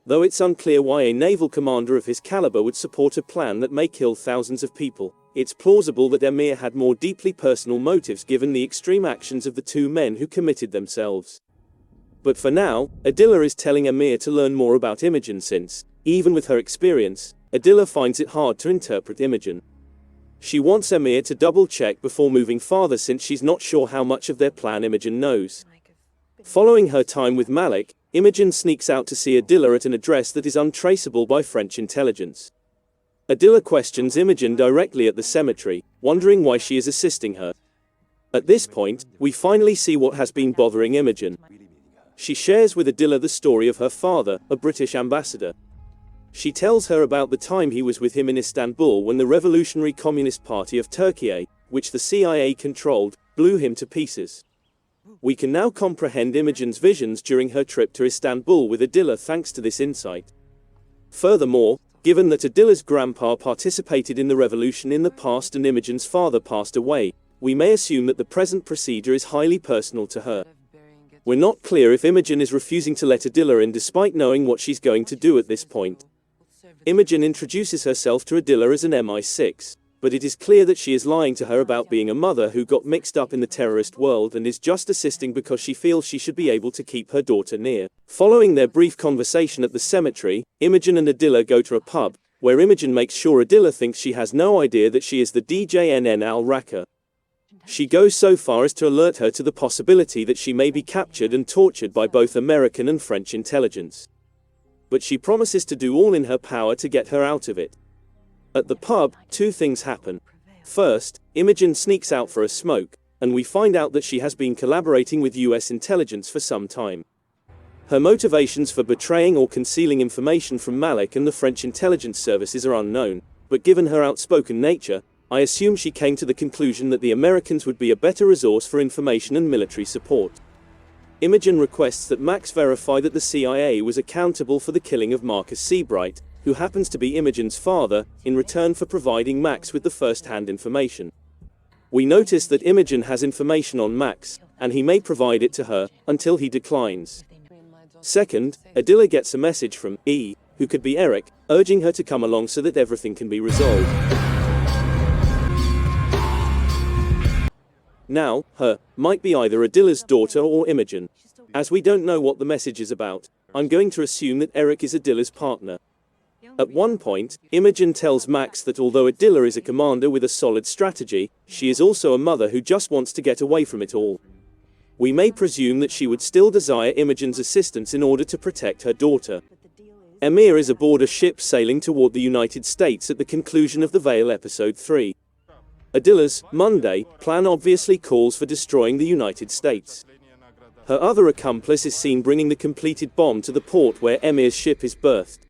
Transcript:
though it's unclear why a naval commander of his caliber would support a plan that may kill thousands of people. It's plausible that Emir had more deeply personal motives given the extreme actions of the two men who committed themselves. But for now, Adila is telling Emir to learn more about Imogen since, even with her experience, Adila finds it hard to interpret Imogen. She wants Emir to double-check before moving farther since she's not sure how much of their plan Imogen knows. Following her time with Malik, Imogen sneaks out to see Adila at an address that is untraceable by French intelligence. Adila questions Imogen directly at the cemetery, wondering why she is assisting her. At this point, we finally see what has been bothering Imogen. She shares with Adila the story of her father, a British ambassador. She tells her about the time he was with him in Istanbul when the Revolutionary Communist Party of Turkey, which the CIA controlled, blew him to pieces. We can now comprehend Imogen's visions during her trip to Istanbul with Adila thanks to this insight. Furthermore, given that Adila's grandpa participated in the revolution in the past and Imogen's father passed away, we may assume that the present procedure is highly personal to her. We're not clear if Imogen is refusing to let Adila in despite knowing what she's going to do at this point. Imogen introduces herself to Adila as an MI6, but it is clear that she is lying to her about being a mother who got mixed up in the terrorist world and is just assisting because she feels she should be able to keep her daughter near. Following their brief conversation at the cemetery, Imogen and Adila go to a pub, where Imogen makes sure Adila thinks she has no idea that she is the DJNN al-Raqqa. She goes so far as to alert her to the possibility that she may be captured and tortured by both American and French intelligence. But she promises to do all in her power to get her out of it. At the pub, two things happen. First, Imogen sneaks out for a smoke, and we find out that she has been collaborating with US intelligence for some time. Her motivations for betraying or concealing information from Malik and the French intelligence services are unknown, but given her outspoken nature, I assume she came to the conclusion that the Americans would be a better resource for information and military support. Imogen requests that Max verify that the CIA was accountable for the killing of Marcus Seabright, who happens to be Imogen's father, in return for providing Max with the first-hand information. We notice that Imogen has information on Max, and he may provide it to her, until he declines. Second, Adila gets a message from E, who could be Eric, urging her to come along so that everything can be resolved. Now, her might be either Adila's daughter or Imogen. As we don't know what the message is about, I'm going to assume that Eric is Adila's partner. At one point, Imogen tells Max that although Adila is a commander with a solid strategy, she is also a mother who just wants to get away from it all. We may presume that she would still desire Imogen's assistance in order to protect her daughter. Emir is aboard a ship sailing toward the United States at the conclusion of The Veil Episode 3. Adila's Monday plan obviously calls for destroying the United States. Her other accomplice is seen bringing the completed bomb to the port where Emir's ship is berthed.